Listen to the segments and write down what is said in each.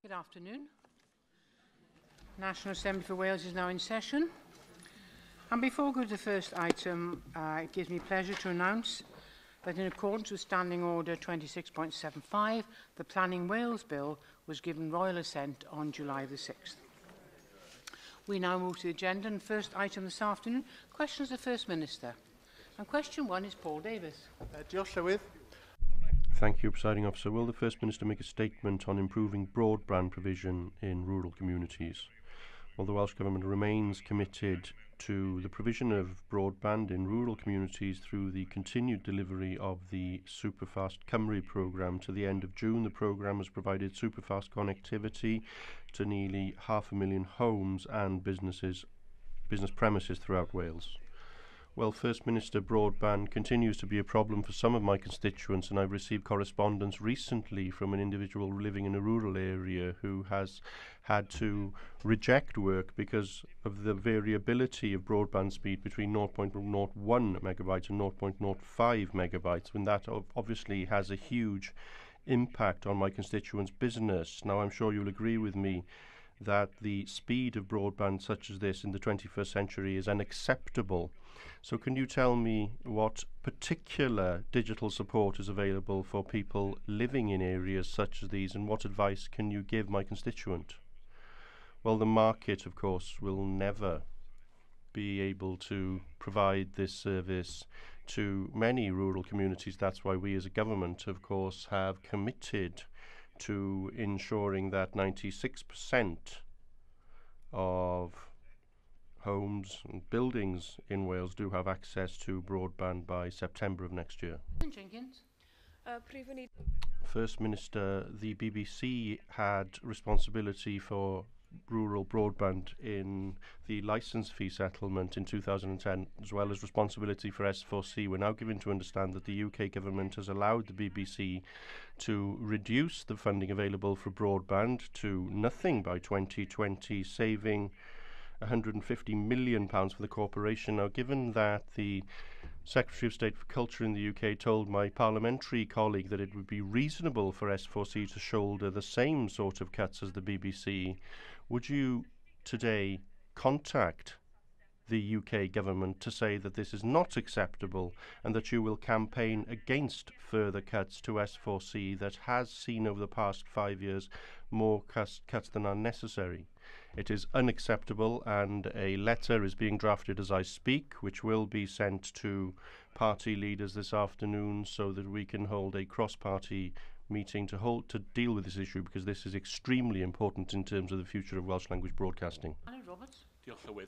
Good afternoon. National Assembly for Wales is now in session. And before we go to the first item, it gives me pleasure to announce that in accordance with Standing Order 26.75, the Planning Wales Bill was given royal assent on July the 6th. We now move to the agenda, and first item this afternoon, questions of the First Minister. And question one is Paul Davis. Diolch Llywydd. Thank you, Presiding Officer. Will the First Minister make a statement on improving broadband provision in rural communities? Well, the Welsh Government remains committed to the provision of broadband in rural communities through the continued delivery of the Superfast Cymru programme. To the end of June, the programme has provided superfast connectivity to nearly 500,000 homes and business premises throughout Wales. Well, First Minister, broadband continues to be a problem for some of my constituents, and I've received correspondence recently from an individual living in a rural area who has had to reject work because of the variability of broadband speed between 0.01 megabytes and 0.05 megabytes, and that obviously has a huge impact on my constituents' business. Now, I'm sure you'll agree with me that the speed of broadband such as this in the 21st century is unacceptable. So can you tell me what particular digital support is available for people living in areas such as these, and what advice can you give my constituent? Well, the market, of course, will never be able to provide this service to many rural communities. That's why we as a government, of course, have committed to ensuring that 96% of homes and buildings in Wales do have access to broadband by September of next year. Jenkins. First Minister, the BBC had responsibility for rural broadband in the licence fee settlement in 2010, as well as responsibility for S4C. We're now given to understand that the UK government has allowed the BBC to reduce the funding available for broadband to nothing by 2020, saving £150 million for the corporation. Now, given that the Secretary of State for Culture in the UK told my parliamentary colleague that it would be reasonable for S4C to shoulder the same sort of cuts as the BBC, would you today contact the UK government to say that this is not acceptable and that you will campaign against further cuts to S4C that has seen over the past 5 years more cuts than are necessary? It is unacceptable, and a letter is being drafted as I speak, which will be sent to party leaders this afternoon so that we can hold a cross-party meeting to deal with this issue, because this is extremely important in terms of the future of Welsh language broadcasting. Roberts. Diolch Llywydd.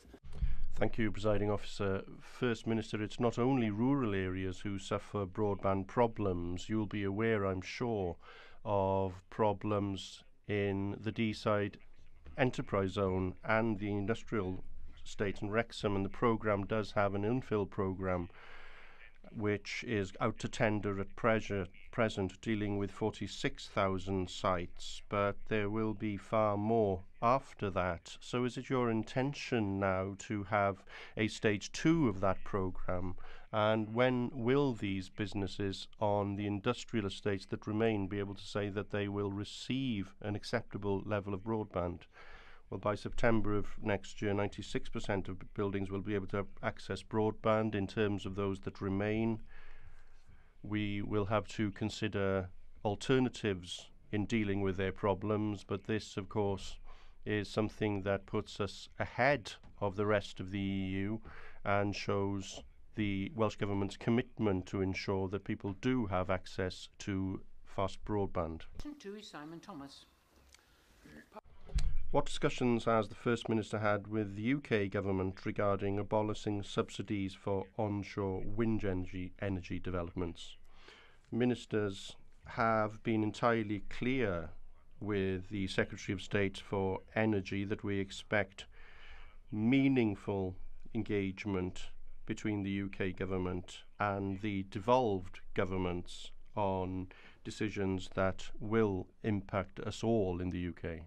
Thank you, Presiding Officer. First Minister, it's not only rural areas who suffer broadband problems. You'll be aware, I'm sure, of problems in the Deeside Enterprise Zone and the industrial estate in Wrexham, and the programme does have an infill programme which is out to tender at present, dealing with 46,000 sites, but there will be far more after that. So is it your intention now to have a stage 2 of that programme, and when will these businesses on the industrial estates that remain be able to say that they will receive an acceptable level of broadband? Well, by September of next year, 96% of buildings will be able to access broadband. In terms of those that remain, we will have to consider alternatives in dealing with their problems, but this, of course, is something that puts us ahead of the rest of the EU and shows the Welsh Government's commitment to ensure that people do have access to fast broadband. Question 2 is Simon Thomas. What discussions has the First Minister had with the UK Government regarding abolishing subsidies for onshore wind energy developments? Ministers have been entirely clear with the Secretary of State for Energy that we expect meaningful engagement between the UK Government and the devolved governments on decisions that will impact us all in the UK.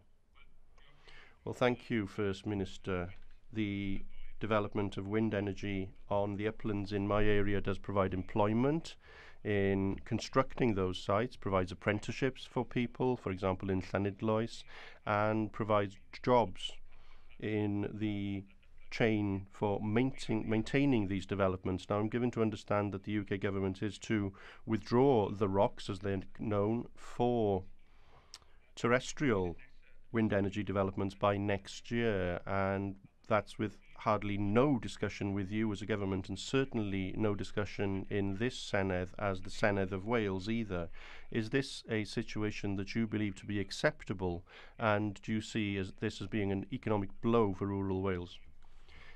Well, thank you, First Minister. The development of wind energy on the uplands in my area does provide employment. in constructing those sites, provides apprenticeships for people, for example in Llanidloes, and provides jobs in the chain for maintaining these developments. Now, I'm given to understand that the UK government is to withdraw the ROCs, as they're known, for terrestrial wind energy developments by next year, and that's with hardly no discussion with you as a government, and certainly no discussion in this Senedd as the Senedd of Wales either. Is this a situation that you believe to be acceptable, and do you see this as being an economic blow for rural Wales?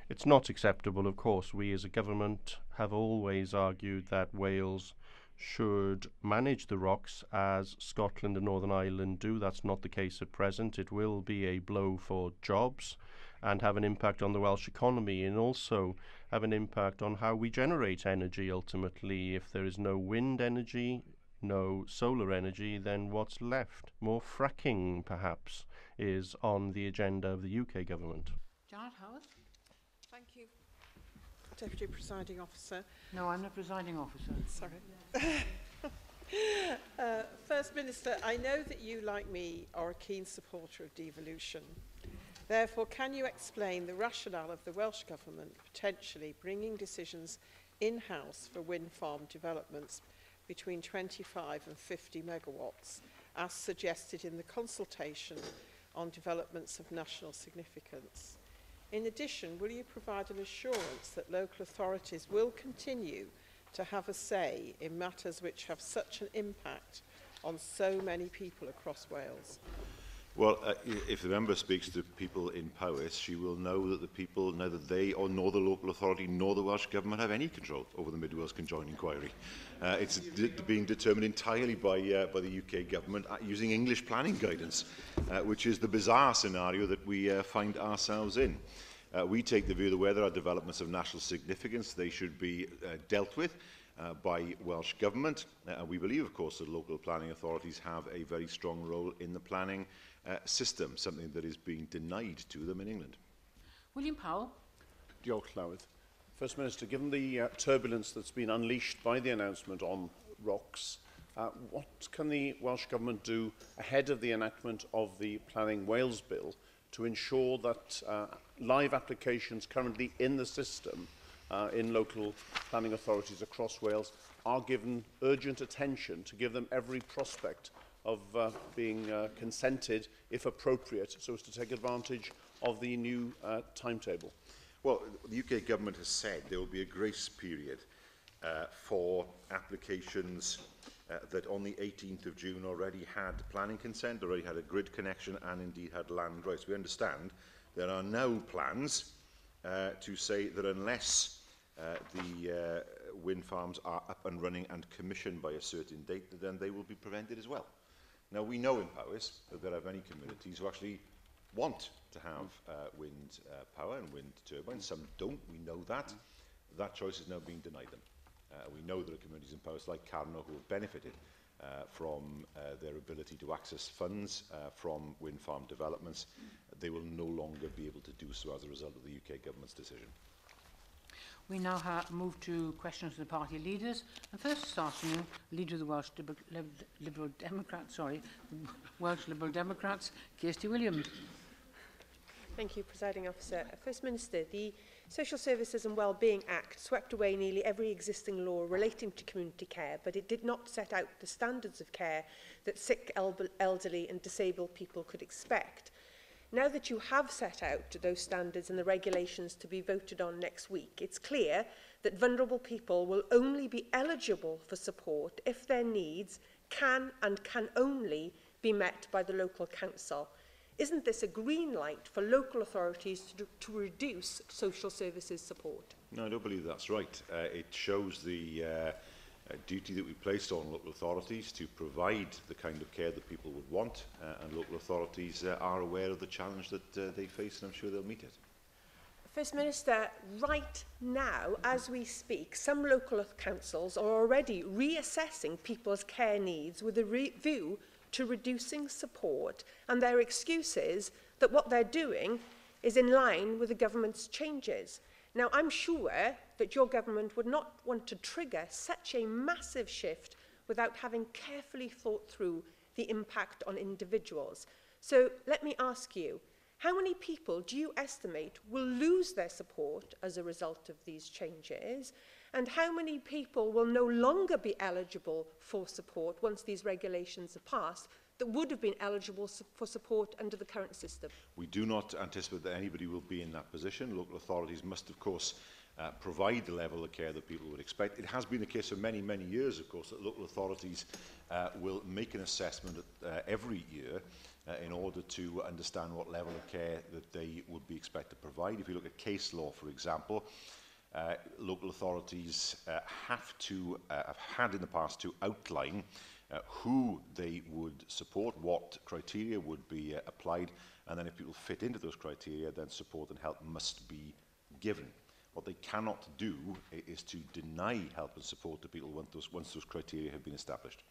It's not acceptable, of course. We as a government have always argued that Wales should manage the ROCs as Scotland and Northern Ireland do. That's not the case at present. It will be a blow for jobs and have an impact on the Welsh economy, and also have an impact on how we generate energy ultimately. If there is no wind energy, no solar energy, then what's left? More fracking, perhaps, is on the agenda of the UK government. Janet Howard? Thank you, Deputy Presiding Officer. No, I'm the presiding officer. Sorry. First Minister, I know that you, like me, are a keen supporter of devolution. Therefore, can you explain the rationale of the Welsh Government potentially bringing decisions in-house for wind farm developments between 25 and 50 megawatts, as suggested in the consultation on developments of national significance? In addition, will you provide an assurance that local authorities will continue to have a say in matters which have such an impact on so many people across Wales? Well, if the member speaks to people in Powys, she will know that the people, neither they or nor the local authority nor the Welsh Government have any control over the Mid Wales Conjoint Inquiry. It's being determined entirely by the UK Government using English planning guidance, which is the bizarre scenario that we find ourselves in. We take the view that where there are developments of national significance, they should be dealt with by Welsh Government. We believe, of course, that local planning authorities have a very strong role in the planning system, something that is being denied to them in England. William Powell? Diolch, Llywydd. First Minister, given the turbulence that's been unleashed by the announcement on ROCs, what can the Welsh Government do ahead of the enactment of the Planning Wales Bill to ensure that live applications currently in the system in local planning authorities across Wales are given urgent attention to give them every prospect of being consented, if appropriate, so as to take advantage of the new timetable? Well, the UK Government has said there will be a grace period for applications that on the 18th of June already had planning consent, already had a grid connection, and indeed had land rights. We understand there are now plans to say that unless the wind farms are up and running and commissioned by a certain date, then they will be prevented as well. Now, we know in Powys that there are many communities who actually want to have wind power and wind turbines. Some don't, we know that. That choice is now being denied them. We know there are communities in Powys like Carno who have benefited from their ability to access funds from wind farm developments. They will no longer be able to do so as a result of the UK Government's decision. We now move to questions to the party leaders. And first this afternoon, Leader of the Welsh Liberal Democrats, Welsh Liberal Democrats, Kirsty Williams. Thank you, Presiding Officer. First Minister, the Social Services and Wellbeing Act swept away nearly every existing law relating to community care, but it did not set out the standards of care that sick, elderly and disabled people could expect. Now that you have set out those standards and the regulations to be voted on next week, it's clear that vulnerable people will only be eligible for support if their needs can and can only be met by the local council. Isn't this a green light for local authorities to reduce social services support? No, I don't believe that's right. It shows the duty that we placed on local authorities to provide the kind of care that people would want, and local authorities are aware of the challenge that they face, and I'm sure they'll meet it. First Minister, right now, as we speak, some local councils are already reassessing people's care needs with a view to reducing support, and their excuse is that what they're doing is in line with the government's changes. Now, I'm sure that your government would not want to trigger such a massive shift without having carefully thought through the impact on individuals. So let me ask you, how many people do you estimate will lose their support as a result of these changes? And how many people will no longer be eligible for support once these regulations are passed that would have been eligible for support under the current system? We do not anticipate that anybody will be in that position. Local authorities must, of course, provide the level of care that people would expect. It has been the case for many, many years, of course, that local authorities will make an assessment every year in order to understand what level of care that they would be expected to provide. If you look at case law, for example, local authorities have had in the past to outline who they would support, what criteria would be applied, and then if people fit into those criteria, then support and help must be given. What they cannot do is to deny help and support to people once those criteria have been established.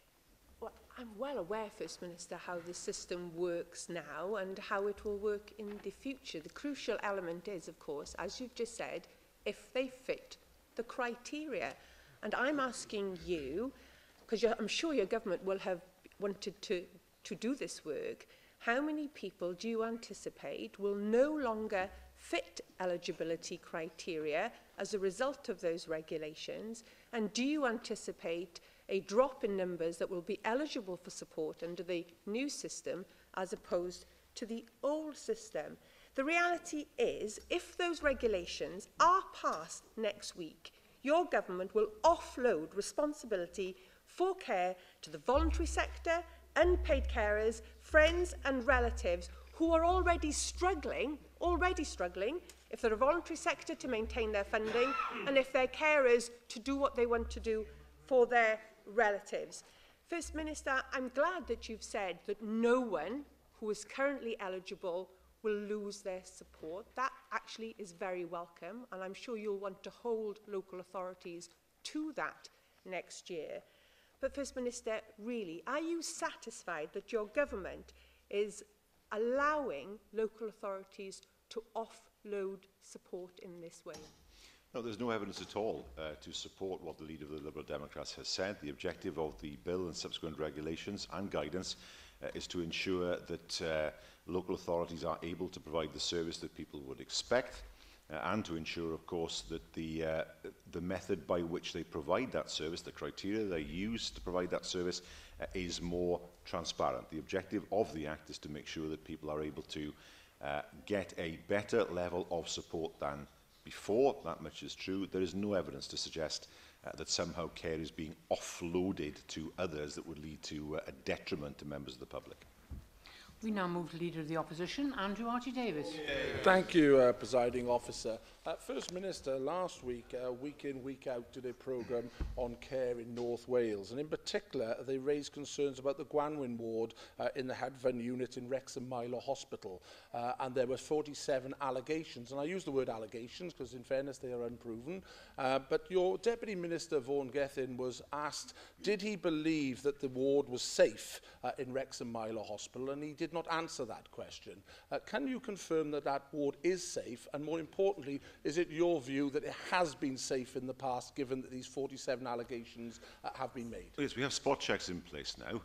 Well, I'm well aware, First Minister, how the system works now and how it will work in the future. The crucial element is, of course, as you've just said, if they fit the criteria. And I'm asking you, because I'm sure your government will have wanted to do this work, how many people do you anticipate will no longer fit eligibility criteria as a result of those regulations? And do you anticipate a drop in numbers that will be eligible for support under the new system as opposed to the old system? The reality is, if those regulations are passed next week, your government will offload responsibility for care to the voluntary sector, unpaid carers, friends and relatives who are already struggling, if they're a voluntary sector, to maintain their funding, and if they're carers, to do what they want to do for their relatives. First Minister, I'm glad that you've said that no one who is currently eligible will lose their support. That actually is very welcome, and I'm sure you'll want to hold local authorities to that next year. But First Minister, really, are you satisfied that your government is allowing local authorities to offload support in this way? No, there's no evidence at all to support what the leader of the Liberal Democrats has said. The objective of the bill and subsequent regulations and guidance is to ensure that local authorities are able to provide the service that people would expect, and to ensure, of course, that the method by which they provide that service, the criteria they use to provide that service, is more transparent. The objective of the Act is to make sure that people are able to get a better level of support than before. That much is true. There is no evidence to suggest that somehow care is being offloaded to others that would lead to a detriment to members of the public. We now move to Leader of the Opposition, Andrew Archie-Davis. Thank you, Presiding Officer. First Minister, last week, week in, week out, did a programme on care in North Wales, and in particular, they raised concerns about the Gwanwyn ward in the Hadfan unit in Wrexham Milo Hospital, and there were 47 allegations, and I use the word allegations because, in fairness, they are unproven, but your Deputy Minister, Vaughan Gethin, was asked, did he believe that the ward was safe in Wrexham Milo Hospital, and he did not answer that question. Can you confirm that that ward is safe, and more importantly, is it your view that it has been safe in the past, given that these 47 allegations have been made? Yes, we have spot checks in place now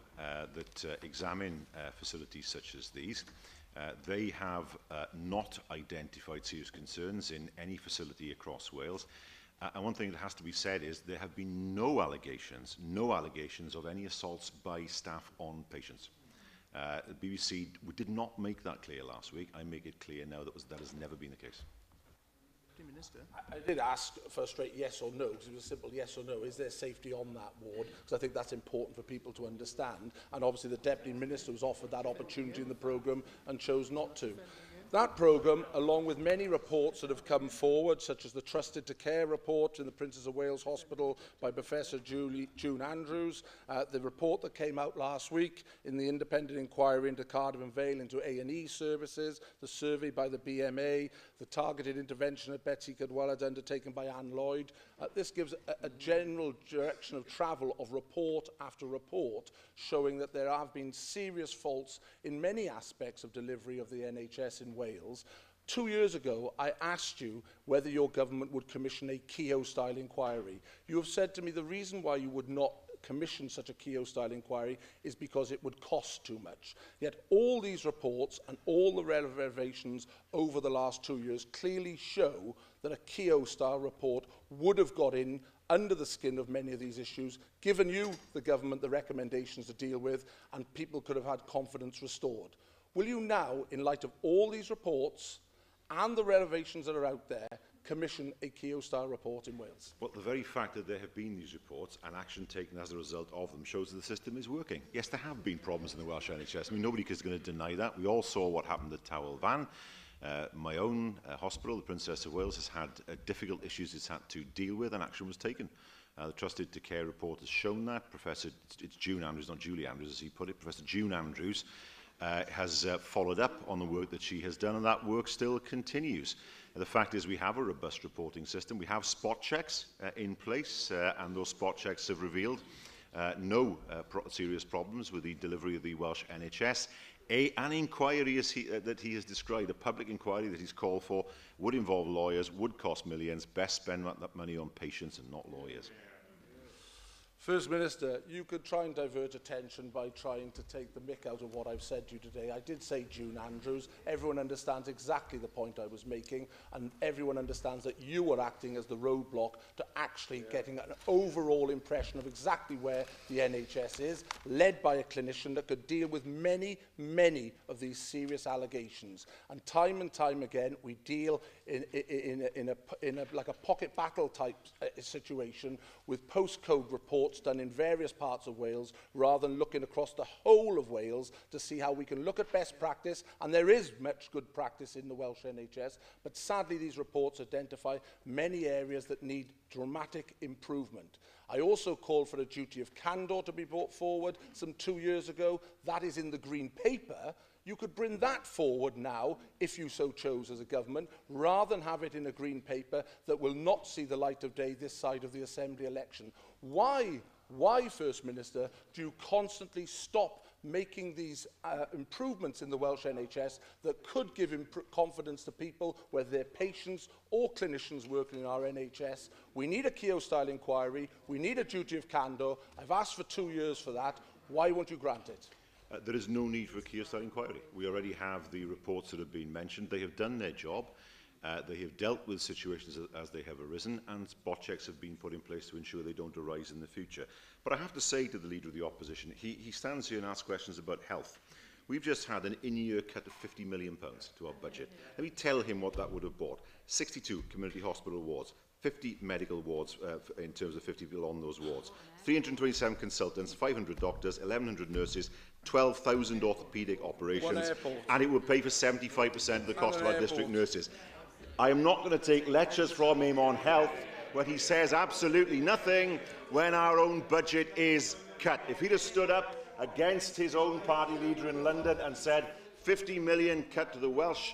that examine facilities such as these. They have not identified serious concerns in any facility across Wales. And one thing that has to be said is there have been no allegations of any assaults by staff on patients. The BBC did not make that clear last week. I make it clear now that has never been the case. Minister. I did ask for a straight yes or no, because it was a simple yes or no. Is there safety on that ward? Because I think that's important for people to understand. And obviously the Deputy Minister was offered that opportunity in the programme and chose not to. That programme, along with many reports that have come forward, such as the Trusted to Care report in the Princess of Wales Hospital by Professor June Andrews, the report that came out last week in the independent inquiry into Cardiff and Vale into A&E services, the survey by the BMA, the targeted intervention at Betsy Cadwallader undertaken by Anne Lloyd. This gives a general direction of travel of report after report, showing that there have been serious faults in many aspects of delivery of the NHS in Wales, 2 years ago, I asked you whether your government would commission a Keogh-style inquiry. You have said to me the reason why you would not commission such a Keogh-style inquiry is because it would cost too much. Yet all these reports and all the revelations over the last 2 years clearly show that a Keogh-style report would have got in under the skin of many of these issues, given you, the government, the recommendations to deal with, and people could have had confidence restored. Will you now, in light of all these reports and the revelations that are out there, commission a Keogh-style report in Wales? Well, the very fact that there have been these reports and action taken as a result of them shows that the system is working. Yes, there have been problems in the Welsh NHS. I mean, nobody is going to deny that. We all saw what happened at Tawel Van. My own hospital, the Princess of Wales, has had difficult issues it's had to deal with, and action was taken. The Trusted to Care report has shown that. It's June Andrews, not Julie Andrews, as he put it. Professor June Andrews has followed up on the work that she has done, and that work still continues. The fact is we have a robust reporting system. We have spot checks in place, and those spot checks have revealed no serious problems with the delivery of the Welsh NHS. An inquiry that he has described, a public inquiry that he's called for, would involve lawyers, would cost millions. Best spend that money on patients and not lawyers. First Minister, you could try and divert attention by trying to take the mick out of what I've said to you today. I did say June Andrews. Everyone understands exactly the point I was making, and everyone understands that you were acting as the roadblock to actually getting an overall impression of exactly where the NHS is, led by a clinician that could deal with many, many of these serious allegations. And time again, we deal in a like a pocket battle type situation with postcode reports done in various parts of Wales, rather than looking across the whole of Wales to see how we can look at best practice. And there is much good practice in the Welsh NHS, but sadly these reports identify many areas that need dramatic improvement. I also called for a duty of candour to be brought forward some 2 years ago. That is in the Green Paper. You could bring that forward now, if you so chose as a government, rather than have it in a Green Paper that will not see the light of day this side of the Assembly election. Why, First Minister, do you constantly stop making these improvements in the Welsh NHS that could give confidence to people, whether they're patients or clinicians working in our NHS? We need a Keogh-style inquiry. We need a duty of candour. I've asked for 2 years for that. Why won't you grant it? There is no need for a Keogh-style inquiry. We already have the reports that have been mentioned. They have done their job. They have dealt with situations as they have arisen, and spot checks have been put in place to ensure they don't arise in the future. But I have to say to the Leader of the Opposition, he stands here and asks questions about health. We've just had an in-year cut of £50 million to our budget. Let me tell him what that would have bought. 62 community hospital wards, 50 medical wards in terms of 50 people on those wards, 327 consultants, 500 doctors, 1,100 nurses, 12,000 orthopaedic operations, and it would pay for 75% of the cost of our district nurses. I am not going to take lectures from him on health when he says absolutely nothing when our own budget is cut. If he'd have stood up against his own party leader in London and said 50 million cut to the Welsh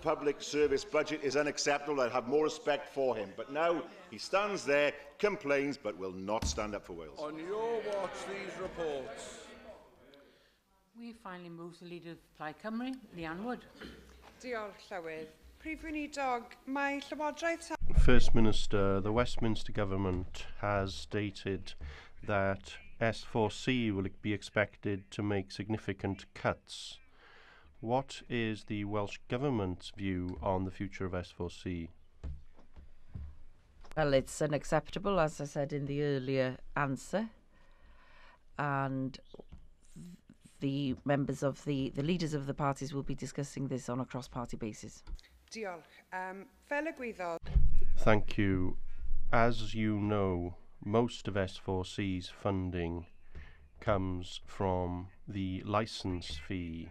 public service budget is unacceptable, I'd have more respect for him. But now he stands there, complains, but will not stand up for Wales. On your watch, these reports. We finally move to the Leader of Plaid Cymru, Leanne Wood. Diolch, Llywydd. Prif Weinidog, mae Llywodraeth... First Minister, the Westminster Government has stated that S4C will be expected to make significant cuts. What is the Welsh Government's view on the future of S4C? Well, it's unacceptable, as I said in the earlier answer, and the members of the leaders of the parties will be discussing this on a cross-party basis. Diolch. Fel egwyddor... Thank you. As you know, most of S4C's funding comes from the licence fee.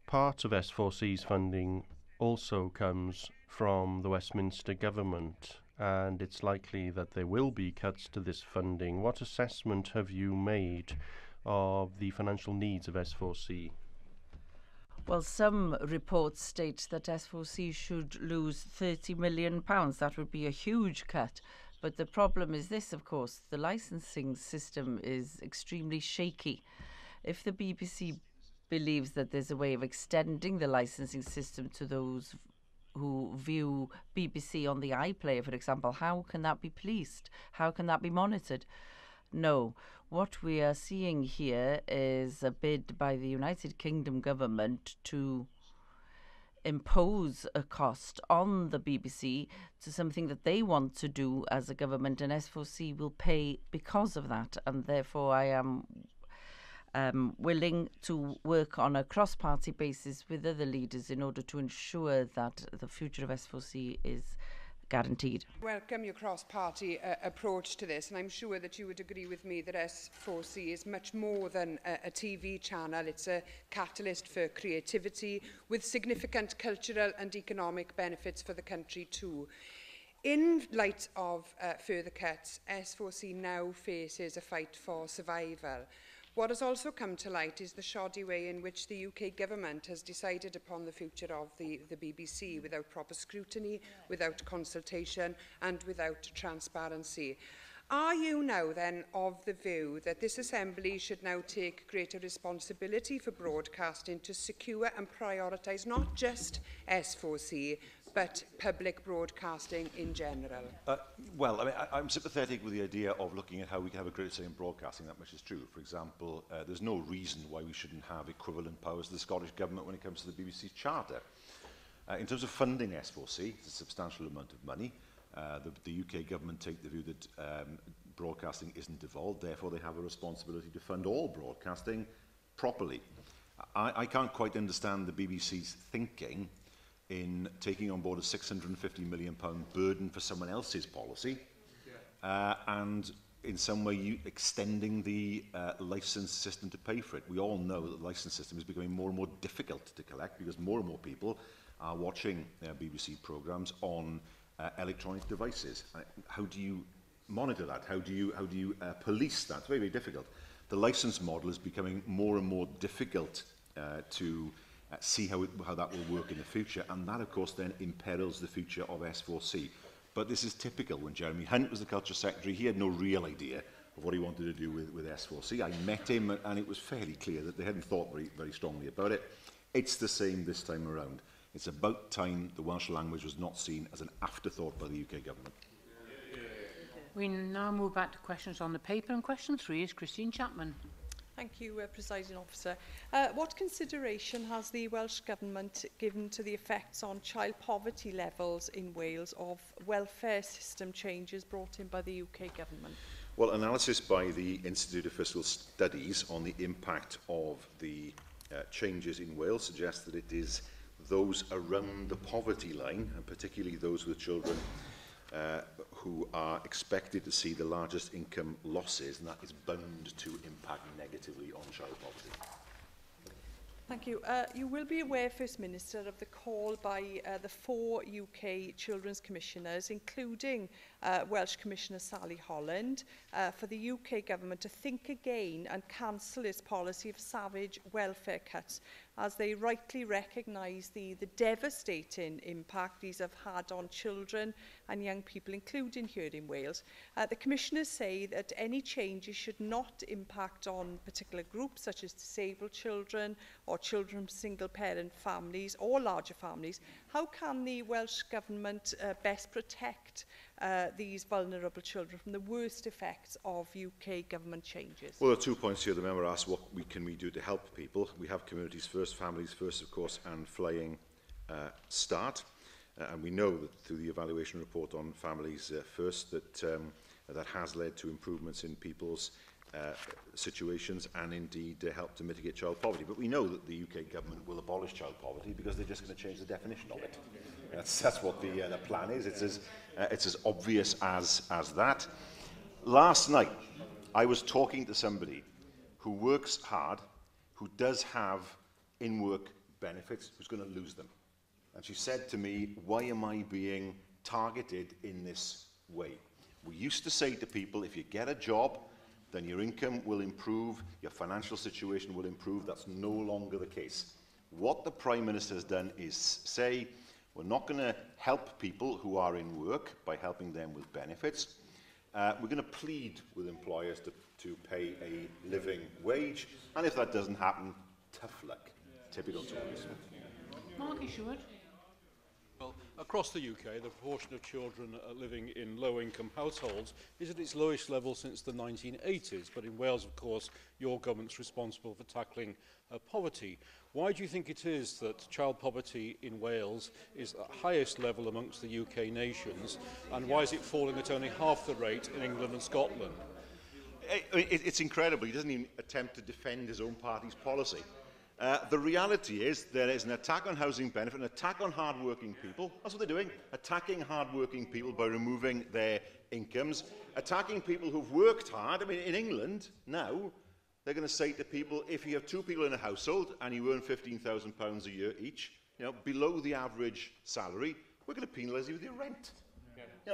Part of S4C's funding also comes from the Westminster Government, and it's likely that there will be cuts to this funding. What assessment have you made of the financial needs of S4C? Well, some reports state that S4C should lose £30 million. That would be a huge cut. But the problem is this, of course, the licensing system is extremely shaky. If the BBC believes that there's a way of extending the licensing system to those who view BBC on the iPlayer, for example. How can that be policed? How can that be monitored? No. What we are seeing here is a bid by the United Kingdom government to impose a cost on the BBC to something that they want to do as a government, and S4C will pay because of that. And therefore I am willing to work on a cross-party basis with other leaders in order to ensure that the future of S4C is guaranteed. Welcome your cross-party approach to this, and I'm sure that you would agree with me that S4C is much more than a TV channel. It's a catalyst for creativity with significant cultural and economic benefits for the country too. In light of further cuts, S4C now faces a fight for survival. What has also come to light is the shoddy way in which the UK government has decided upon the future of the BBC without proper scrutiny, without consultation and without transparency. Are you now then of the view that this Assembly should now take greater responsibility for broadcasting to secure and prioritise not just S4C but public broadcasting in general? Well, I mean, I'm sympathetic with the idea of looking at how we can have a greater say in broadcasting. That much is true. For example, there's no reason why we shouldn't have equivalent powers to the Scottish Government when it comes to the BBC's charter. In terms of funding S4C, it's a substantial amount of money. The UK Government take the view that broadcasting isn't devolved, therefore they have a responsibility to fund all broadcasting properly. I can't quite understand the BBC's thinking in taking on board a £650 million burden for someone else's policy and in some way extending the licence system to pay for it. We all know that the licence system is becoming more and more difficult to collect because more and more people are watching BBC programmes on electronic devices. How do you monitor that? How do you police that? It's very, very difficult. The licence model is becoming more and more difficult to see how that will work in the future, and that of course then imperils the future of S4C. But this is typical. When Jeremy Hunt was the Culture Secretary, he had no real idea of what he wanted to do with S4C. I met him and it was fairly clear that they hadn't thought very strongly about it. It's the same this time around. It's about time the Welsh language was not seen as an afterthought by the UK government. We now move back to questions on the paper, and question 3 is Christine Chapman. Thank you, Presiding Officer. What consideration has the Welsh Government given to the effects on child poverty levels in Wales of welfare system changes brought in by the UK Government? Well, analysis by the Institute of Fiscal Studies on the impact of the changes in Wales suggests that it is those around the poverty line, and particularly those with children who are expected to see the largest income losses, and that is bound to impact negatively on child poverty. Thank you. You will be aware, First Minister, of the call by the 4 UK Children's Commissioners, including Welsh Commissioner Sally Holland, for the UK Government to think again and cancel its policy of savage welfare cuts, as they rightly recognise the devastating impact these have had on children and young people, including here in Wales. The Commissioners say that any changes should not impact on particular groups such as disabled children or children from single-parent families or larger families. How can the Welsh Government best protect these vulnerable children from the worst effects of UK Government changes? Well, there are 2 points here. The member asked what can we do to help people. We have Communities First, Families First, of course, and Flying Start. And we know that through the evaluation report on Families First that that has led to improvements in people's situations and indeed help to mitigate child poverty. But we know that the UK Government will abolish child poverty because they're just going to change the definition of it. That's what the plan is. It's as obvious as that. Last night, I was talking to somebody who works hard, who does have in-work benefits, who's going to lose them. And she said to me, why am I being targeted in this way? We used to say to people, if you get a job, then your income will improve, your financial situation will improve. That's no longer the case. What the Prime Minister has done is say, we're not going to help people who are in work by helping them with benefits. We're going to plead with employers to pay a living wage, and if that doesn't happen, Tough luck. Typical Tories. Mark Isherwood. Well, across the UK, the proportion of children living in low-income households is at its lowest level since the 1980s. But in Wales, of course, your government's responsible for tackling poverty. Why do you think it is that child poverty in Wales is at the highest level amongst the UK nations, and why is it falling at only half the rate in England and Scotland? It's incredible. He doesn't even attempt to defend his own party's policy. The reality is there is an attack on housing benefit, an attack on hard-working people. That's what they're doing, attacking hard-working people by removing their incomes, attacking people who've worked hard. I mean, in England now, they're going to say to people, if you have two people in a household and you earn £15,000 a year each, below the average salary, we're going to penalise you with your rent.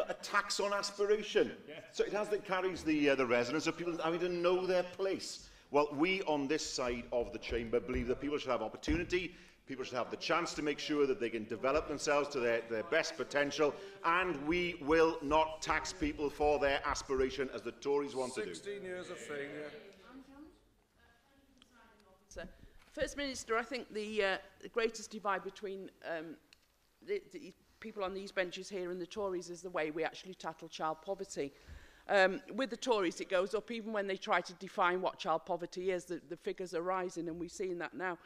A tax on aspiration. So it carries the resonance of people having to know their place. Well, we on this side of the chamber believe that people should have opportunity, people should have the chance to make sure that they can develop themselves to their best potential, and we will not tax people for their aspiration as the Tories want to do. 16 years of failure. First Minister, I think the greatest divide between the people on these benches here and the Tories is the way we actually tackle child poverty. With the Tories, it goes up even when they try to define what child poverty is. The figures are rising, and we've seen that now.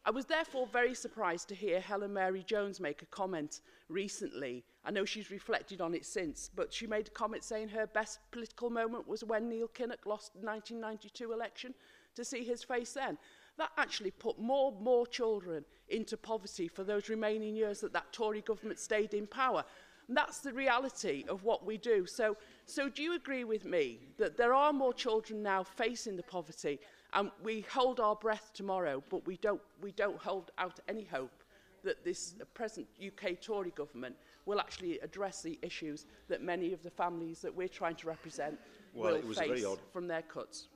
I was therefore very surprised to hear Helen Mary Jones make a comment recently. I know she's reflected on it since, but she made a comment saying her best political moment was when Neil Kinnock lost the 1992 election, to see his face then. That actually put more children into poverty for those remaining years that Tory government stayed in power. And that's the reality of what we do. So do you agree with me that there are more children now facing the poverty, and we hold our breath tomorrow, but we don't hold out any hope that this present UK Tory government will actually address the issues that many of the families that we're trying to represent will face from their cuts?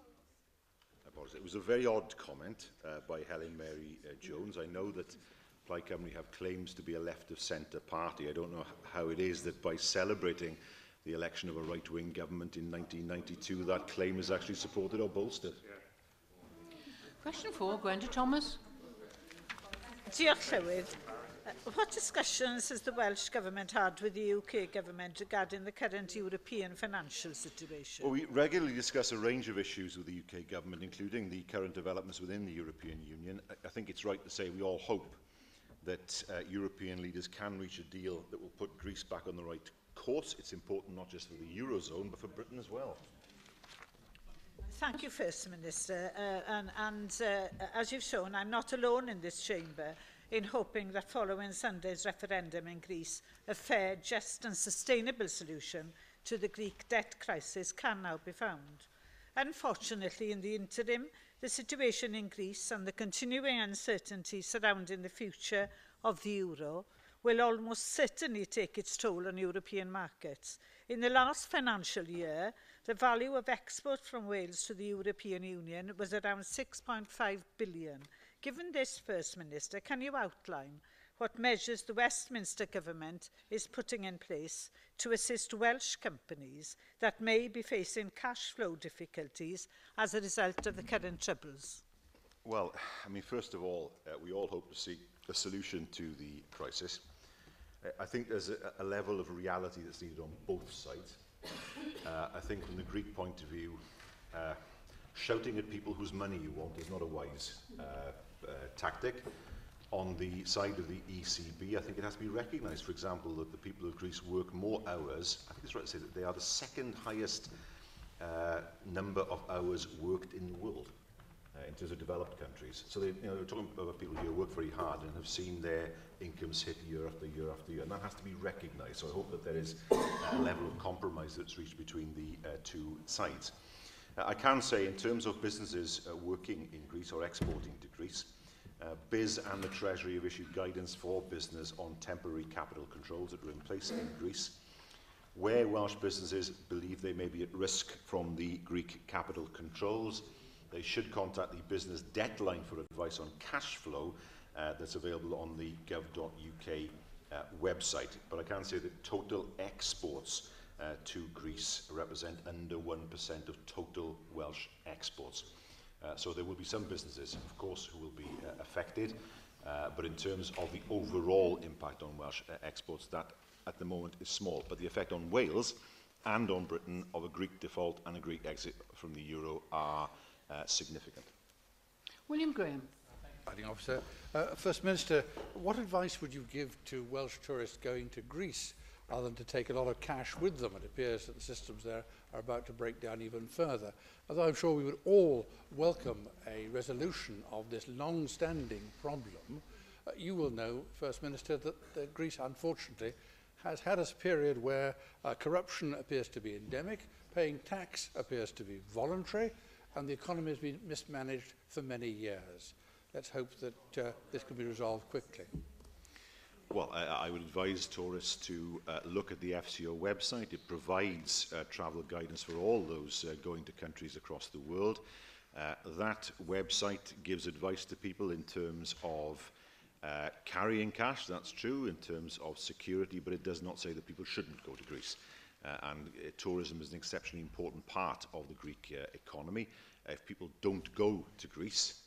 It was a very odd comment by Helen Mary Jones. I know that Plaid Cymru have claims to be a left-of-centre party. I don't know how it is that by celebrating the election of a right-wing government in 1992, that claim is actually supported or bolstered. Question 4, Gwenda Thomas. Diolch, Llywydd. What discussions has the Welsh Government had with the UK Government regarding the current European financial situation? Well, we regularly discuss a range of issues with the UK Government, including the current developments within the European Union. I think it's right to say we all hope that European leaders can reach a deal that will put Greece back on the right course. It's important not just for the Eurozone, but for Britain as well. Thank you, First Minister. As you've shown, I'm not alone in this chamber in hoping that following Sunday's referendum in Greece, a fair, just and sustainable solution to the Greek debt crisis can now be found. Unfortunately, in the interim, the situation in Greece and the continuing uncertainty surrounding the future of the euro will almost certainly take its toll on European markets. In the last financial year, the value of export from Wales to the European Union was around £6.5 billion. Given this, First Minister, can you outline what measures the Westminster Government is putting in place to assist Welsh companies that may be facing cash flow difficulties as a result of the current troubles? Well, I mean, first of all, we all hope to see a solution to the crisis. I think there's a level of reality that's needed on both sides. I think from the Greek point of view, shouting at people whose money you want is not a wise tactic. On the side of the ECB, I think it has to be recognised, for example, that the people of Greece work more hours. I think it's right to say that they are the second highest number of hours worked in the world in terms of developed countries. So we're talking about people who work very hard and have seen their incomes hit year after year after year, and that has to be recognised. So I hope that there is a level of compromise that's reached between the two sides. I can say, in terms of businesses working in Greece or exporting to Greece, BIS and the Treasury have issued guidance for business on temporary capital controls that are in place in Greece. Where Welsh businesses believe they may be at risk from the Greek capital controls, they should contact the business debt line for advice on cash flow that's available on the gov.uk website. But I can say that total exports to Greece represent under 1% of total Welsh exports. So there will be some businesses, of course, who will be affected, but in terms of the overall impact on Welsh exports, that at the moment is small. But the effect on Wales and on Britain of a Greek default and a Greek exit from the euro are significant. William Graham. Presiding Officer. First Minister, what advice would you give to Welsh tourists going to Greece rather than to take a lot of cash with them? It appears that the systems there are about to break down even further. Although I'm sure we would all welcome a resolution of this long-standing problem, you will know, First Minister, that Greece, unfortunately, has had a period where corruption appears to be endemic, paying tax appears to be voluntary, and the economy has been mismanaged for many years. Let's hope that this can be resolved quickly. Well, I would advise tourists to look at the FCO website. It provides travel guidance for all those going to countries across the world. That website gives advice to people in terms of carrying cash, that's true, in terms of security, but it does not say that people shouldn't go to Greece. Tourism is an exceptionally important part of the Greek economy. If people don't go to Greece,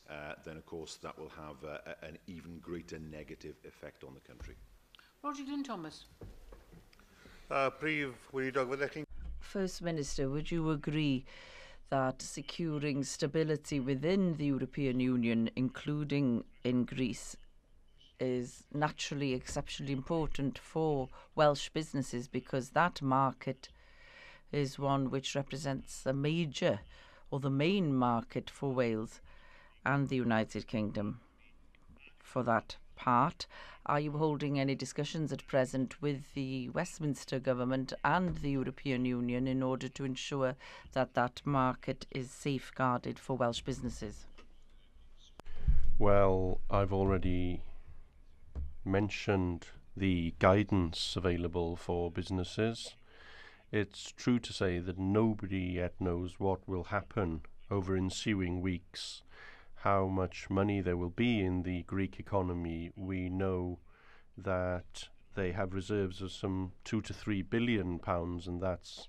then of course that will have an even greater negative effect on the country. Roger Glyn Thomas. First Minister, would you agree that securing stability within the European Union, including in Greece, is naturally exceptionally important for Welsh businesses, because that market is one which represents a major or the main market for Wales and the United Kingdom? For that part, are you holding any discussions at present with the Westminster government and the European Union in order to ensure that that market is safeguarded for Welsh businesses? Well, I've already mentioned the guidance available for businesses. It's true to say that nobody yet knows what will happen over ensuing weeks, how much money there will be in the Greek economy. We know that they have reserves of some £2 to £3 billion, and that's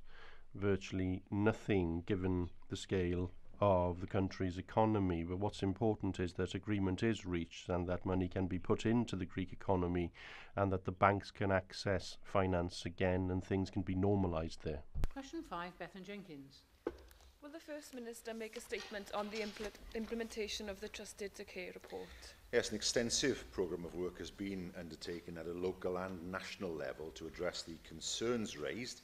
virtually nothing given the scale of the country's economy. But what's important is that agreement is reached and that money can be put into the Greek economy and that the banks can access finance again and things can be normalised there. Question 5, Bethan Jenkins. Will the First Minister make a statement on the implementation of the Trusted to Care report? Yes, an extensive programme of work has been undertaken at a local and national level to address the concerns raised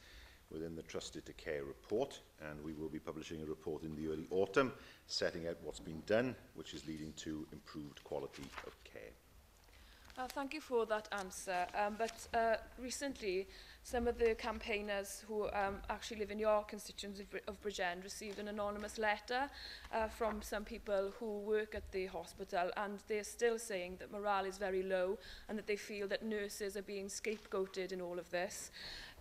within the Trusted to Care report, and we will be publishing a report in the early autumn setting out what's been done, which is leading to improved quality of care. Thank you for that answer. But recently, some of the campaigners who actually live in your constituency of Bridgend received an anonymous letter from some people who work at the hospital, and they're still saying that morale is very low and that they feel that nurses are being scapegoated in all of this.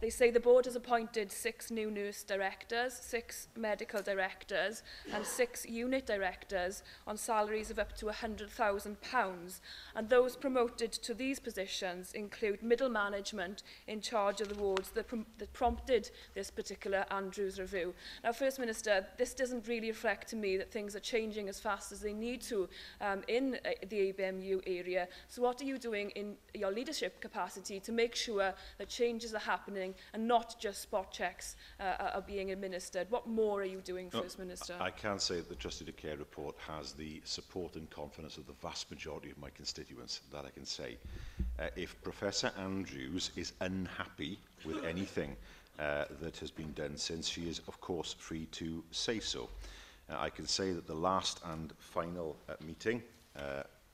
They say the board has appointed 6 new nurse directors, 6 medical directors and 6 unit directors on salaries of up to £100,000. And those promoted to these positions include middle management in charge of the wards that prompted this particular Andrews review. Now, First Minister, this doesn't really reflect to me that things are changing as fast as they need to in the ABMU area. So what are you doing in your leadership capacity to make sure that changes are happening and not just spot checks are being administered? What more are you doing, First Minister? I can say that the Trusted to Care report has the support and confidence of the vast majority of my constituents, that I can say. If Professor Andrews is unhappy with anything that has been done since, she is, of course, free to say so. I can say that the last and final meeting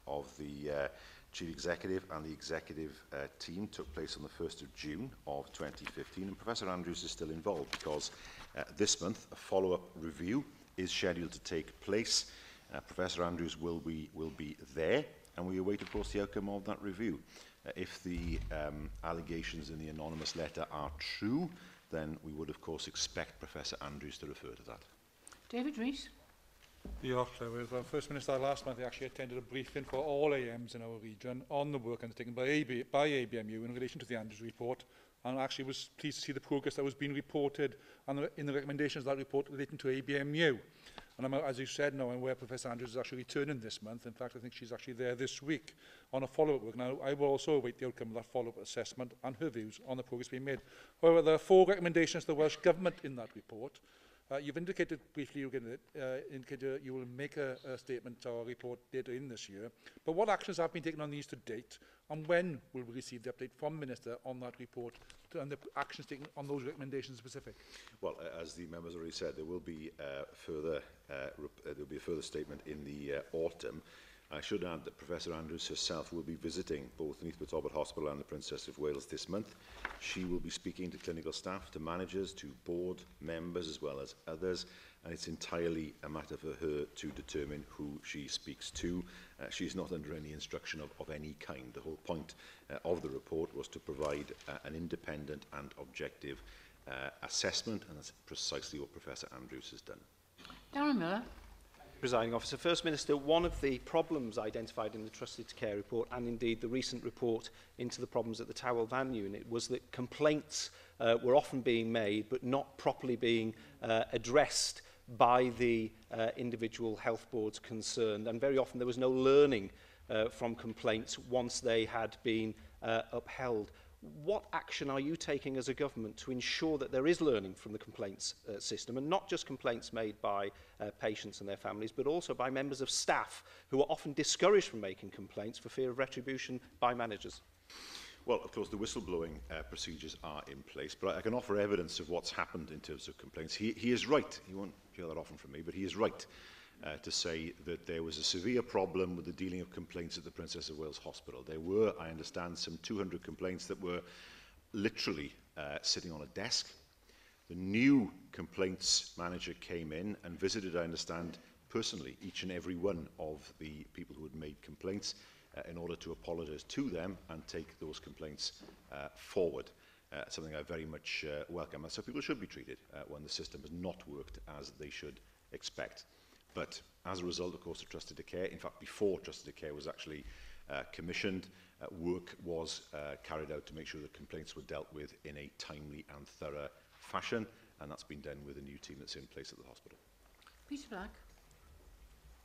of the Chief Executive and the Executive team took place on the 1st of June of 2015, and Professor Andrews is still involved because this month a follow-up review is scheduled to take place. Professor Andrews will be there, and we await, of course, the outcome of that review. If the allegations in the anonymous letter are true, then we would, of course, expect Professor Andrews to refer to that. David Rees. First Minister, last month I actually attended a briefing for all AMs in our region on the work undertaken by ABMU in relation to the Andrews report, and actually was pleased to see the progress that was being reported and in the recommendations of that report relating to ABMU. And as you said, now I'm aware Professor Andrews is actually returning this month. In fact, I think she's actually there this week on a follow-up work. Now, I will also await the outcome of that follow-up assessment and her views on the progress being made. However, there are 4 recommendations to the Welsh Government in that report. You've indicated briefly indicated you will make a statement or a report later in this year. But what actions have been taken on these to date, and when will we receive the update from Minister on that report and the actions taken on those recommendations specific? Well, as the members already said, there will be a further statement in the autumn. I should add that Professor Andrews herself will be visiting both Neath Talbot Hospital and the Princess of Wales this month. She will be speaking to clinical staff, to managers, to board members as well as others, and it's entirely a matter for her to determine who she speaks to. She's not under any instruction of any kind. The whole point of the report was to provide an independent and objective assessment, and that's precisely what Professor Andrews has done. Darren Miller. Presiding Officer. First Minister, one of the problems identified in the Trusted to Care report, and indeed the recent report into the problems at the Towel Van unit, was that complaints were often being made but not properly being addressed by the individual health boards concerned, and very often there was no learning from complaints once they had been upheld. What action are you taking as a government to ensure that there is learning from the complaints system, and not just complaints made by patients and their families, but also by members of staff who are often discouraged from making complaints for fear of retribution by managers? Well, of course, the whistleblowing procedures are in place, but I can offer evidence of what's happened in terms of complaints. He is right. He won't hear that often from me, but he is right to say that there was a severe problem with the dealing of complaints at the Princess of Wales Hospital. There were, I understand, some 200 complaints that were literally sitting on a desk. The new complaints manager came in and visited, I understand, personally each and every one of the people who had made complaints in order to apologise to them and take those complaints forward. Something I very much welcome. And so people should be treated when the system has not worked as they should expect. But as a result, of course, of Trusted to Care, in fact, before Trusted to Care was actually commissioned, work was carried out to make sure that complaints were dealt with in a timely and thorough fashion, and that's been done with a new team that's in place at the hospital. Peter Black.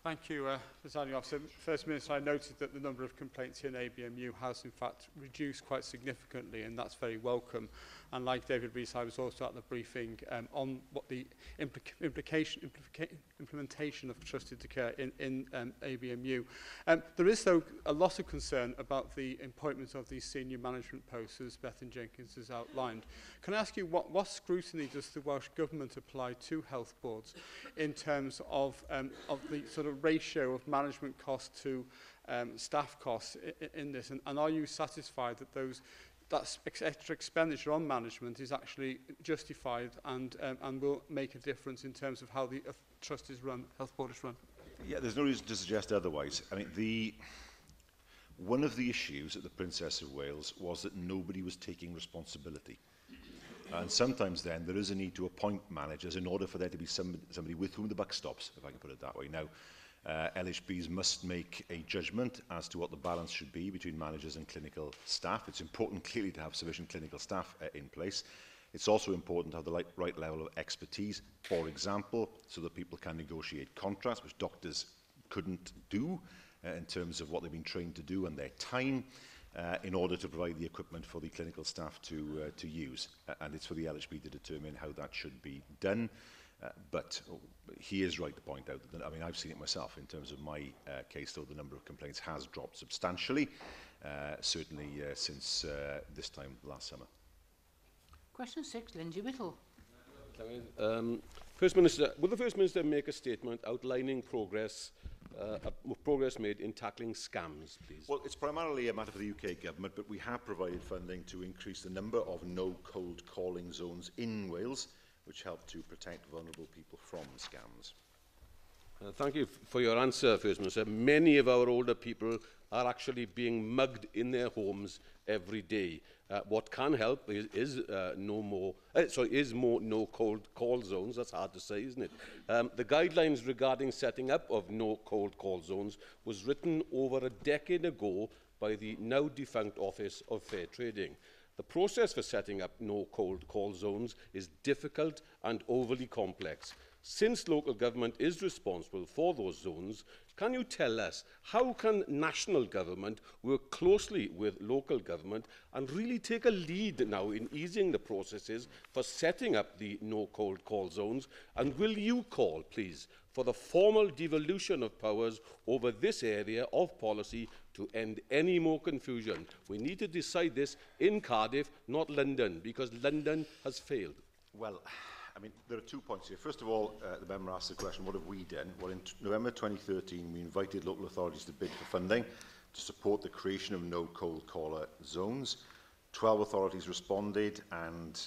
Thank you, Presiding Officer. First Minister, I noted that the number of complaints here in ABMU has in fact reduced quite significantly, and that's very welcome. And like David Rees, I was also at the briefing on what the implementation of Trusted to Care in ABMU. There is, though, a lot of concern about the appointment of these senior management posts, as Bethan Jenkins has outlined. Can I ask you, what scrutiny does the Welsh Government apply to health boards in terms of the sort of ratio of management costs to staff costs in this? And are you satisfied that that extra expenditure on management is actually justified and will make a difference in terms of how the trust is run, health board is run? Yeah, there's no reason to suggest otherwise. I mean, one of the issues at the Princess of Wales was that nobody was taking responsibility. And sometimes then there is a need to appoint managers in order for there to be somebody with whom the buck stops, if I can put it that way. Now, LHBs must make a judgment as to what the balance should be between managers and clinical staff. It's important, clearly, to have sufficient clinical staff in place. It's also important to have the right level of expertise, for example, so that people can negotiate contracts, which doctors couldn't do in terms of what they've been trained to do and their time, in order to provide the equipment for the clinical staff to use. And it's for the LHB to determine how that should be done. But he is right to point out that, I mean, I've seen it myself in terms of my case, though the number of complaints has dropped substantially, certainly since this time last summer. Question 6, Lindsay Whittle. First Minister, will the First Minister make a statement outlining progress made in tackling scams, please? Well, it's primarily a matter for the UK Government, but we have provided funding to increase the number of no cold calling zones in Wales, which help to protect vulnerable people from scams. Thank you for your answer, First Minister. Many of our older people are actually being mugged in their homes every day. What can help is more no cold call zones. That's hard to say, isn't it? The guidelines regarding setting up of no cold call zones was written over a decade ago by the now defunct Office of Fair Trading. The process for setting up no cold call zones is difficult and overly complex. Since local government is responsible for those zones, can you tell us how can national government work closely with local government and really take a lead now in easing the processes for setting up the no cold call zones? And will you call, please, for the formal devolution of powers over this area of policy to end any more confusion? We need to decide this in Cardiff, not London, because London has failed. Well, I mean, there are 2 points here. First of all, the member asked the question, what have we done? Well, in November 2013, we invited local authorities to bid for funding to support the creation of no cold caller zones. 12 authorities responded, and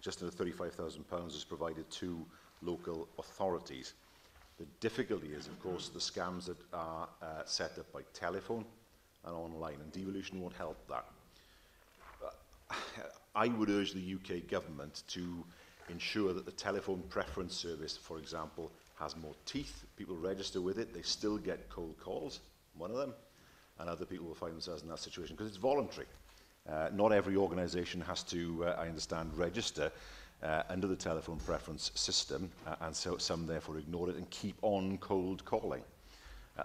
just under £35,000 was provided to local authorities. The difficulty is, of course, the scams that are set up by telephone and online, and devolution won't help that. I would urge the UK government to ensure that the telephone preference service, for example, has more teeth. People register with it, they still get cold calls, one of them, and other people will find themselves in that situation because it's voluntary. Not every organisation has to, I understand, register under the telephone preference system, and so some therefore ignore it and keep on cold calling.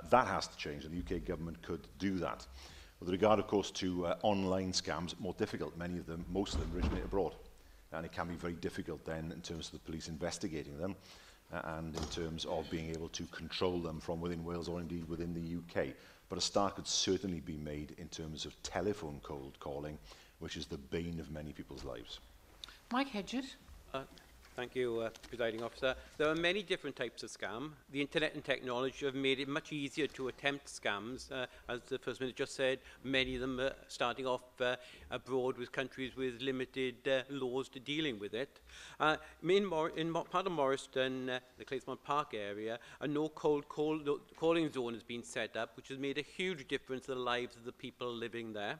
That has to change, and the UK government could do that. With regard, of course, to online scams, more difficult. Most of them originate abroad, and it can be very difficult then in terms of the police investigating them and in terms of being able to control them from within Wales or indeed within the UK. But a start could certainly be made in terms of telephone cold calling, which is the bane of many people's lives. Mike Hedges. Thank you, Presiding Officer. There are many different types of scam. The internet and technology have made it much easier to attempt scams. As the First Minister just said, many of them are starting off abroad with countries with limited laws to dealing with it. In part of Morriston, the Clayton Park area, a no cold calling zone has been set up, which has made a huge difference to the lives of the people living there.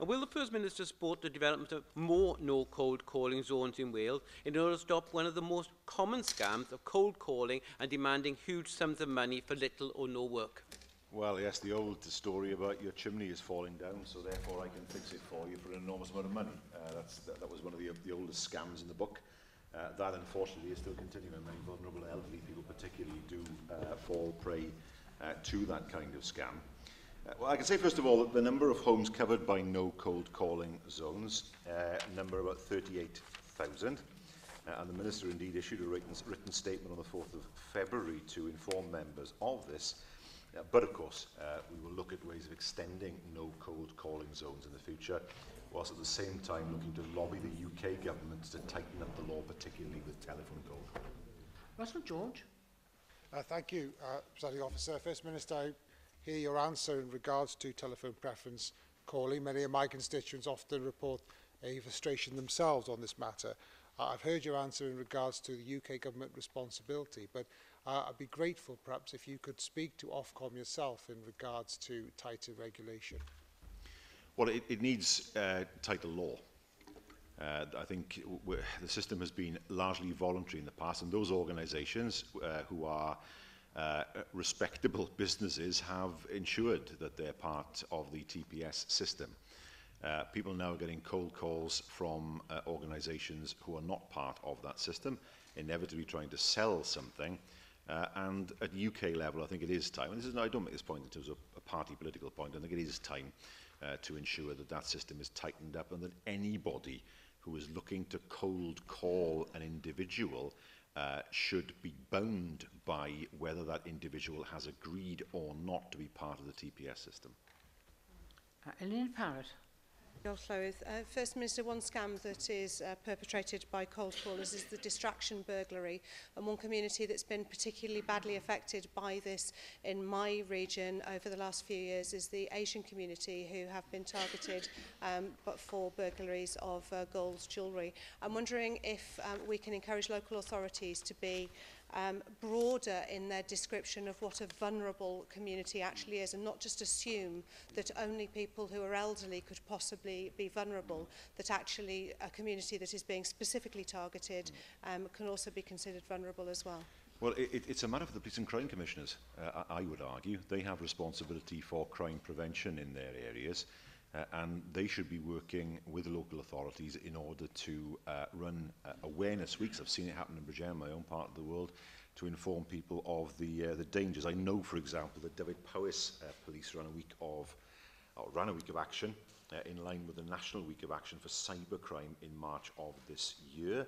And will the First Minister support the development of more no cold calling zones in Wales in order to stop one of the most common scams of cold calling and demanding huge sums of money for little or no work? Well, yes, the old story about your chimney is falling down, so therefore I can fix it for you for an enormous amount of money. That was one of the oldest scams in the book. That, unfortunately, is still continuing. Many vulnerable elderly people particularly do fall prey to that kind of scam. Well, I can say, first of all, that the number of homes covered by no cold calling zones number about 38,000. And the Minister indeed issued a written statement on the 4th of February to inform members of this. But of course, we will look at ways of extending no cold calling zones in the future, whilst at the same time looking to lobby the UK government to tighten up the law, particularly with telephone cold calling. Russell George. Thank you, Presiding Officer. First Minister, I hear your answer in regards to telephone preference calling. Many of my constituents often report a frustration themselves on this matter. I've heard your answer in regards to the UK government responsibility, but I'd be grateful perhaps if you could speak to Ofcom yourself in regards to tighter regulation. Well, it needs tighter law. I think the system has been largely voluntary in the past, and those organisations who are respectable businesses have ensured that they're part of the TPS system. People now are getting cold calls from organisations who are not part of that system, inevitably trying to sell something. And at UK level, I think it is time, and this is, I don't make this point in terms of a party political point, I think it is time to ensure that that system is tightened up and that anybody who is looking to cold call an individual should be bound by whether that individual has agreed or not to be part of the TPS system. Elaine Parrott. First Minister, one scam that is perpetrated by cold callers is the distraction burglary, and one community that's been particularly badly affected by this in my region over the last few years is the Asian community, who have been targeted but for burglaries of gold jewellery. I'm wondering if we can encourage local authorities to be broader in their description of what a vulnerable community actually is, and not just assume that only people who are elderly could possibly be vulnerable, that actually a community that is being specifically targeted can also be considered vulnerable as well. Well, it's a matter for the Police and Crime Commissioners, I would argue. They have responsibility for crime prevention in their areas. and they should be working with the local authorities in order to run awareness weeks. I've seen it happen in Bridgend, my own part of the world, to inform people of the dangers. I know, for example, that Dyfed Powys Police ran a week of action in line with the National Week of Action for Cybercrime in March of this year.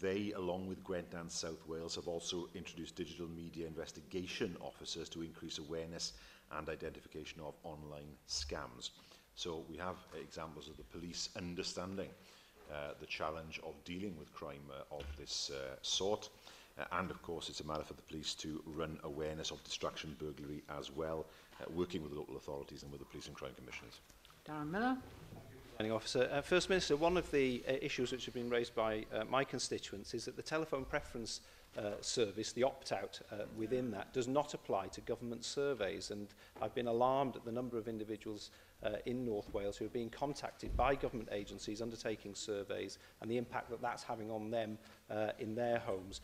They, along with Gwent and South Wales, have also introduced digital media investigation officers to increase awareness and identification of online scams. So we have examples of the police understanding the challenge of dealing with crime of this sort. And of course, it's a matter for the police to run awareness of distraction burglary as well, working with the local authorities and with the police and crime commissioners. Darren Miller. Officer. First Minister, one of the issues which have been raised by my constituents is that the telephone preference service, the opt-out within that, does not apply to government surveys, and I've been alarmed at the number of individuals in North Wales who are being contacted by government agencies undertaking surveys and the impact that that's having on them in their homes.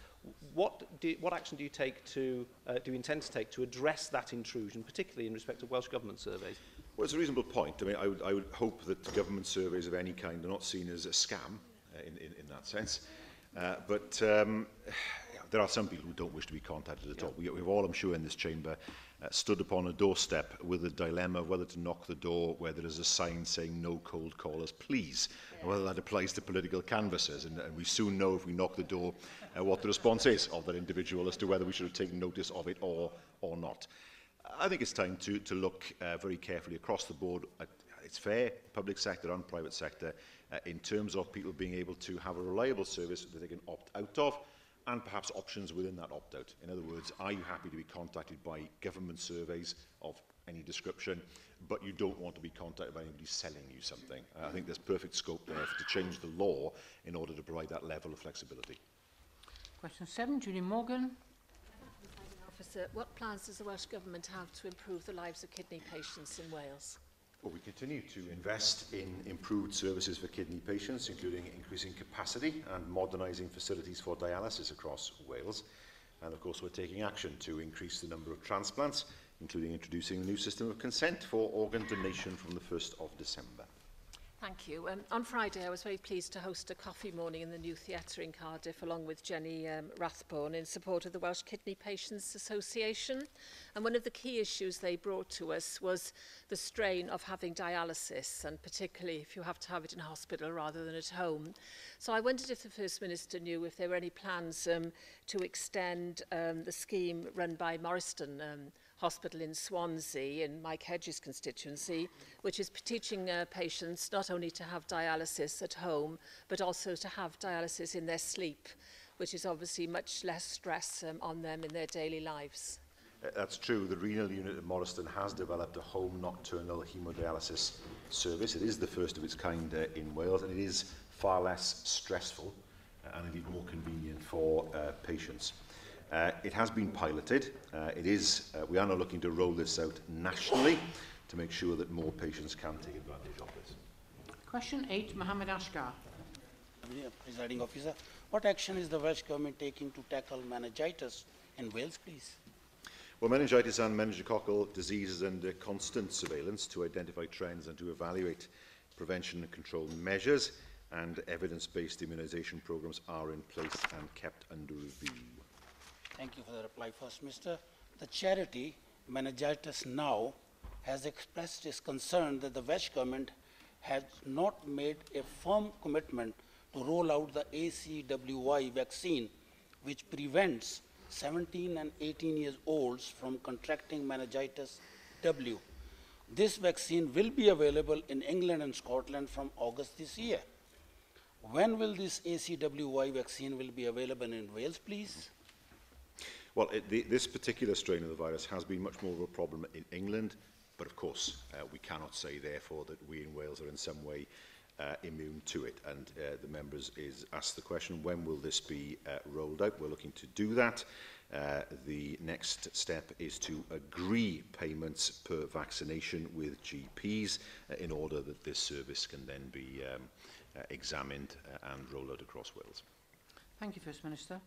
What action do you intend to take to address that intrusion, particularly in respect of Welsh Government surveys? Well, it's a reasonable point. I mean, I would hope that government surveys of any kind are not seen as a scam in that sense. But there are some people who don't wish to be contacted at all. We've all, I'm sure, in this chamber stood upon a doorstep with a dilemma of whether to knock the door, whether there's a sign saying no cold callers, please, and whether that applies to political canvassers. And we soon know, if we knock the door, what the response is of that individual as to whether we should have taken notice of it or not. I think it's time to look very carefully across the board at its fair, public sector and private sector, in terms of people being able to have a reliable service that they can opt out of, and perhaps options within that opt-out. In other words, are you happy to be contacted by government surveys of any description, but you don't want to be contacted by anybody selling you something? I think there's perfect scope there to change the law in order to provide that level of flexibility. Question 7, Julie Morgan. Officer, what plans does the Welsh Government have to improve the lives of kidney patients in Wales? Well, we continue to invest in improved services for kidney patients, including increasing capacity and modernising facilities for dialysis across Wales. And of course, we're taking action to increase the number of transplants, including introducing a new system of consent for organ donation from the 1st of December. Thank you. On Friday, I was very pleased to host a coffee morning in the new theatre in Cardiff, along with Jenny Rathbone, in support of the Welsh Kidney Patients Association. And one of the key issues they brought to us was the strain of having dialysis, and particularly if you have to have it in hospital rather than at home. So I wondered if the First Minister knew if there were any plans to extend the scheme run by Morriston Hospital in Swansea, in Mike Hedges' constituency, which is teaching patients not only to have dialysis at home, but also to have dialysis in their sleep, which is obviously much less stress on them in their daily lives. That's true. The renal unit at Morriston has developed a home nocturnal haemodialysis service. It is the first of its kind in Wales, and it is far less stressful and indeed more convenient for patients. It has been piloted. We are now looking to roll this out nationally to make sure that more patients can take advantage of this. Question 8, Mohammed Ashgar. Presiding Officer, what action is the Welsh Government taking to tackle meningitis in Wales, please? Well, meningitis and meningococcal diseases under constant surveillance to identify trends and to evaluate prevention and control measures, and evidence-based immunisation programmes are in place and kept under review. Thank you for the reply, First Minister. The charity Meningitis Now has expressed its concern that the Welsh Government has not made a firm commitment to roll out the ACWY vaccine, which prevents 17 and 18 years olds from contracting meningitis W. This vaccine will be available in England and Scotland from August this year. When will this ACWY vaccine will be available in Wales, please? Well, this particular strain of the virus has been much more of a problem in England, but of course we cannot say therefore that we in Wales are in some way immune to it. And the members asked the question, when will this be rolled out? We're looking to do that. The next step is to agree payments per vaccination with GPs in order that this service can then be examined and rolled out across Wales. Thank you, First Minister.